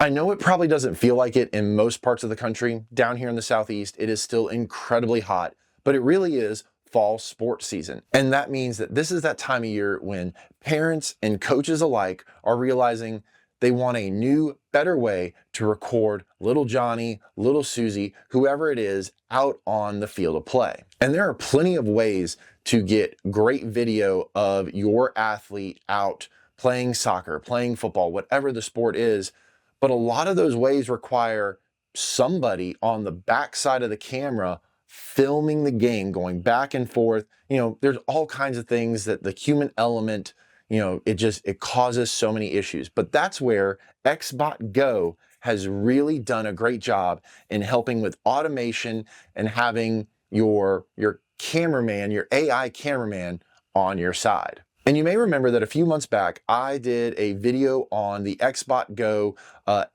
I know it probably doesn't feel like it in most parts of the country. Down here in the Southeast, it is still incredibly hot, but it really is fall sports season. And that means that this is that time of year when parents and coaches alike are realizing they want a new, better way to record little Johnny, little Susie, whoever it is, out on the field of play. And there are plenty of ways to get great video of your athlete out playing soccer, playing football, whatever the sport is. But a lot of those ways require somebody on the back side of the camera filming the game, going back and forth. You know, there's all kinds of things that the human element, you know, it causes so many issues. But that's where XBot Go has really done a great job in helping with automation and having your cameraman, your AI cameraman on your side. And you may remember that a few months back, I did a video on the XBot Go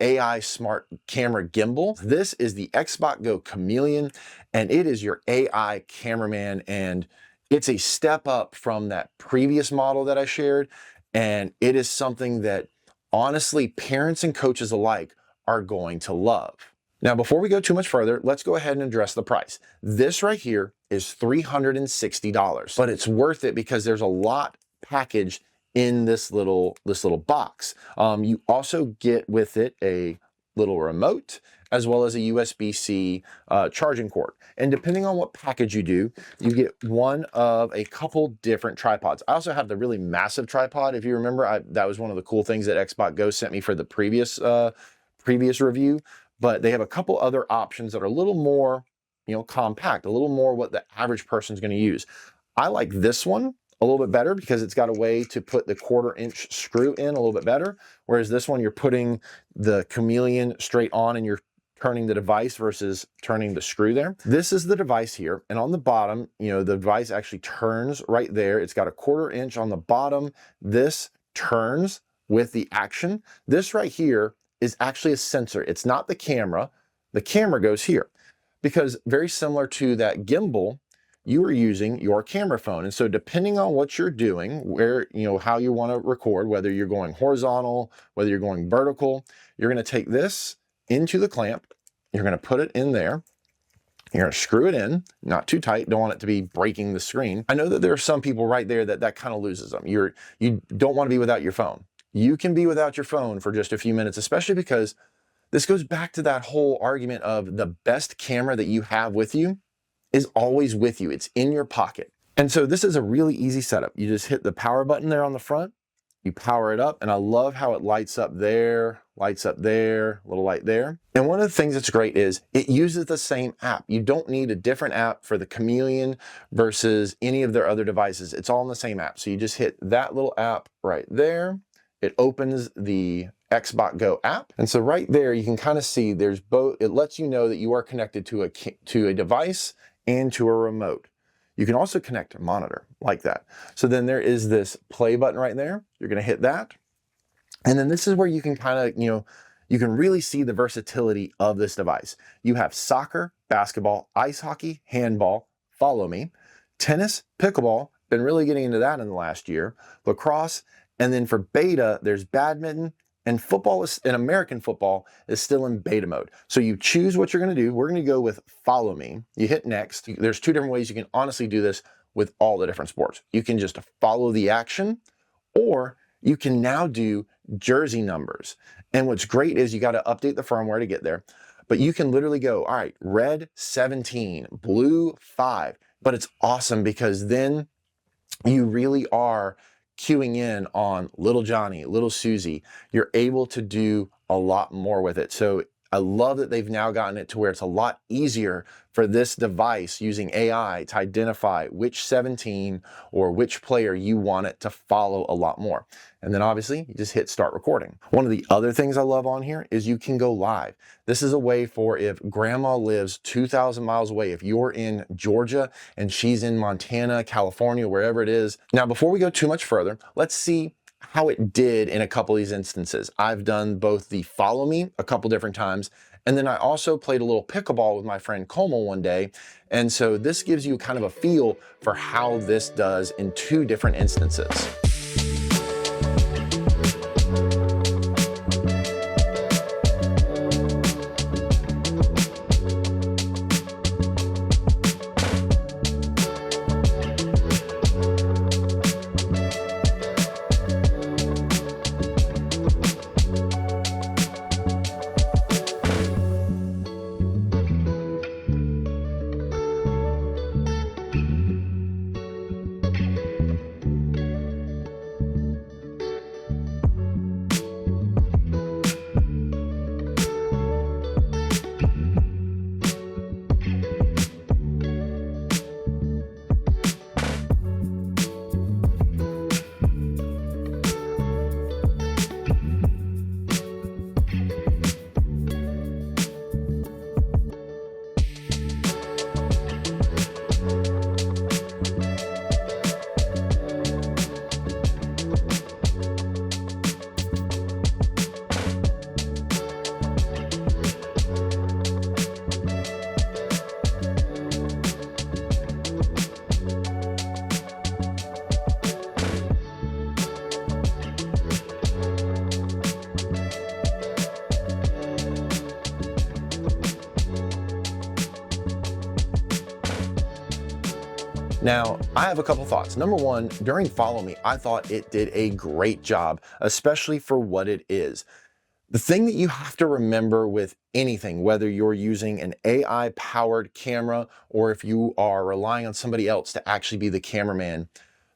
AI Smart Camera Gimbal. This is the XBot Go Chameleon, and it is your AI cameraman, and it's a step up from that previous model that I shared, and it is something that honestly parents and coaches alike are going to love. Now, before we go too much further, let's go ahead and address the price. This right here is $360, but it's worth it because there's a lot packaged in this little box. You also get with it a little remote as well as a USB-C charging cord. And depending on what package you do, you get one of a couple different tripods. I also have the really massive tripod. If you remember, that was one of the cool things that XBot Go sent me for the previous review. But they have a couple other options that are a little more, you know, compact, a little more what the average person's going to use. I like this one a little bit better because it's got a way to put the 1/4-inch screw in a little bit better. Whereas this one, you're putting the Chameleon straight on and you're turning the device versus turning the screw there. This is the device here. And on the bottom, you know, the device actually turns right there. It's got a 1/4-inch on the bottom. This turns with the action. This right here is actually a sensor. It's not the camera. The camera goes here because very similar to that gimbal, you are using your camera phone. And so depending on what you're doing, where, you know, how you want to record, whether you're going horizontal, whether you're going vertical, you're going to take this into the clamp. You're going to put it in there. You're going to screw it in, not too tight. Don't want it to be breaking the screen. I know that there are some people right there that kind of loses them. You don't want to be without your phone. You can be without your phone for just a few minutes, especially because this goes back to that whole argument of the best camera that you have with you is always with you. It's in your pocket. And so this is a really easy setup. You just hit the power button there on the front, you power it up, and I love how it lights up there, little light there. And one of the things that's great is it uses the same app. You don't need a different app for the Chameleon versus any of their other devices. It's all in the same app. So you just hit that little app right there. It opens the XBot Go app. And so right there, you can kind of see there's both. It lets you know that you are connected to a device and to a remote. You can also connect a monitor like that. So then there is this play button right there. You're going to hit that. And then this is where you can kind of, you know, you can really see the versatility of this device. You have soccer, basketball, ice hockey, handball, follow me, tennis, pickleball, been really getting into that in the last year, lacrosse, and then for beta, there's badminton, and American football is still in beta mode. So you choose what you're going to do. We're going to go with follow me. You hit next. There's two different ways you can honestly do this with all the different sports. You can just follow the action, or you can now do jersey numbers. And what's great is you got to update the firmware to get there, but you can literally go, all right, red 17, blue 5. But it's awesome because then you really are queuing in on little Johnny, little Susie. You're able to do a lot more with it. So I love that they've now gotten it to where it's a lot easier for this device using AI to identify which 17 or which player you want it to follow a lot more. And then obviously you just hit start recording. One of the other things I love on here is you can go live. This is a way for if grandma lives 2,000 miles away, if you're in Georgia and she's in Montana, California, wherever it is. Now, before we go too much further, let's see how it did in a couple of these instances. I've done both the follow me a couple different times, and then I also played a little pickleball with my friend Como one day. And so this gives you kind of a feel for how this does in two different instances. Now, I have a couple thoughts. Number one, during Follow Me, I thought it did a great job, especially for what it is. The thing that you have to remember with anything, whether you're using an AI powered camera or if you are relying on somebody else to actually be the cameraman,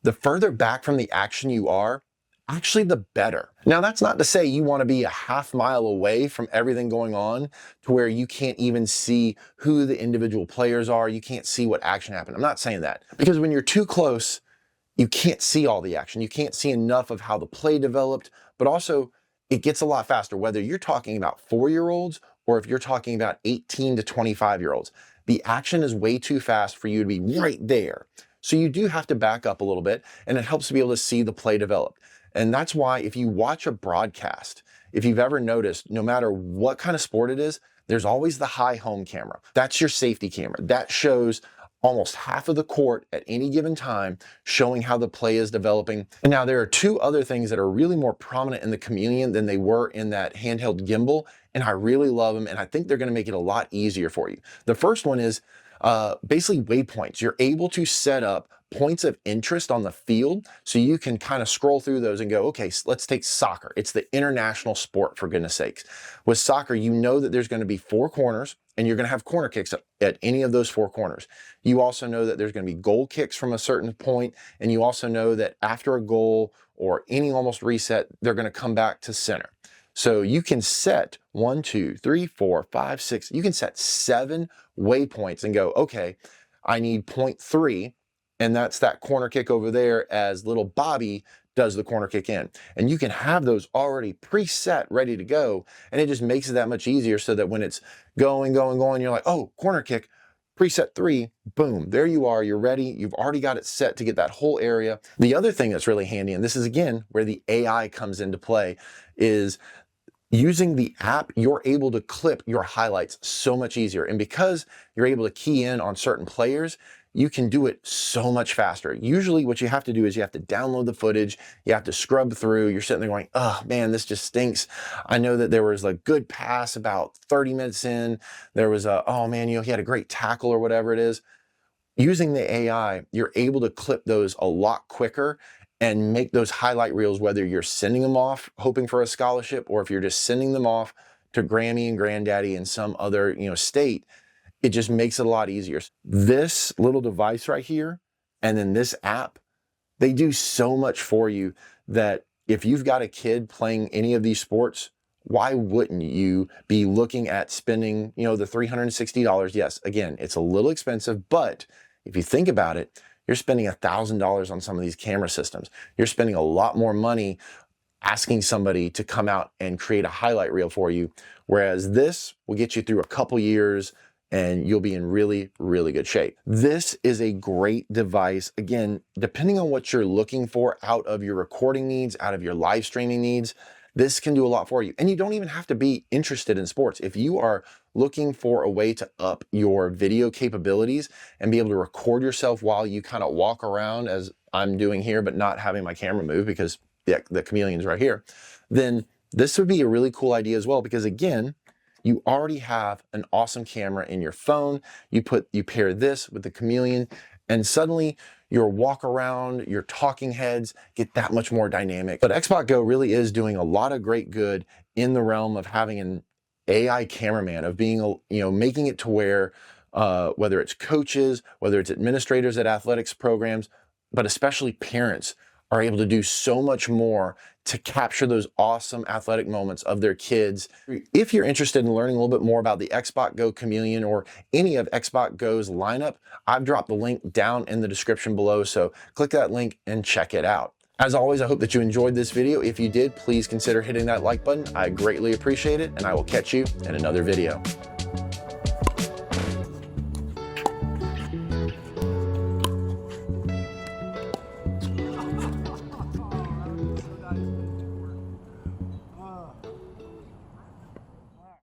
the further back from the action you are, actually the better. Now, that's not to say you want to be a half mile away from everything going on to where you can't even see who the individual players are. You can't see what action happened. I'm not saying that, because when you're too close, you can't see all the action. You can't see enough of how the play developed, but also it gets a lot faster, whether you're talking about 4-year-olds or if you're talking about 18 to 25-year-olds. The action is way too fast for you to be right there. So you do have to back up a little bit, and it helps to be able to see the play develop. And that's why if you watch a broadcast, if you've ever noticed, no matter what kind of sport it is, there's always the high home camera. That's your safety camera. That shows almost half of the court at any given time, showing how the play is developing. And now there are two other things that are really more prominent in the Chameleon than they were in that handheld gimbal, and I really love them, and I think they're gonna make it a lot easier for you. The first one is basically waypoints. You're able to set up points of interest on the field, so you can kind of scroll through those and go, okay, let's take soccer. It's the international sport, for goodness sakes. With soccer, you know that there's going to be 4 corners, and you're going to have corner kicks at any of those 4 corners. You also know that there's going to be goal kicks from a certain point, and you also know that after a goal or any almost reset, they're going to come back to center. So you can set 1, 2, 3, 4, 5, 6, you can set 7 waypoints and go, okay, I need point 3, and that's that corner kick over there as little Bobby does the corner kick in. And you can have those already preset, ready to go, and it just makes it that much easier so that when it's going, you're like, oh, corner kick, preset 3, boom, there you are, you're ready, you've already got it set to get that whole area. The other thing that's really handy, and this is again where the AI comes into play, is using the app, you're able to clip your highlights so much easier. And because you're able to key in on certain players, you can do it so much faster. Usually what you have to do is you have to download the footage, you have to scrub through, you're sitting there going, oh man, this just stinks. I know that there was a good pass about 30 minutes in, there was a, oh man, he had a great tackle or whatever it is. Using the AI, you're able to clip those a lot quicker and make those highlight reels, whether you're sending them off hoping for a scholarship or if you're just sending them off to Grammy and Granddaddy in some other state. It just makes it a lot easier. This little device right here and then this app, they do so much for you that if you've got a kid playing any of these sports, why wouldn't you be looking at spending the $360? Yes, again, it's a little expensive, but if you think about it, you're spending $1,000 on some of these camera systems. You're spending a lot more money asking somebody to come out and create a highlight reel for you, whereas this will get you through a couple years and you'll be in really, really good shape. This is a great device. Again, depending on what you're looking for out of your recording needs, out of your live streaming needs, this can do a lot for you. And you don't even have to be interested in sports. If you are looking for a way to up your video capabilities and be able to record yourself while you kind of walk around as I'm doing here, but not having my camera move because the Chameleon's right here, then this would be a really cool idea as well, because again, you already have an awesome camera in your phone. You pair this with the Chameleon, and suddenly your walk around, your talking heads get that much more dynamic. But Xbox Go really is doing a lot of great good in the realm of having an AI cameraman, of being, making it to where whether it's coaches, whether it's administrators at athletics programs, but especially parents are able to do so much more to capture those awesome athletic moments of their kids. If you're interested in learning a little bit more about the Xbox Go Chameleon or any of Xbox Go's lineup, I've dropped the link down in the description below, so click that link and check it out. As always, I hope that you enjoyed this video. If you did, please consider hitting that like button. I greatly appreciate it, and I will catch you in another video.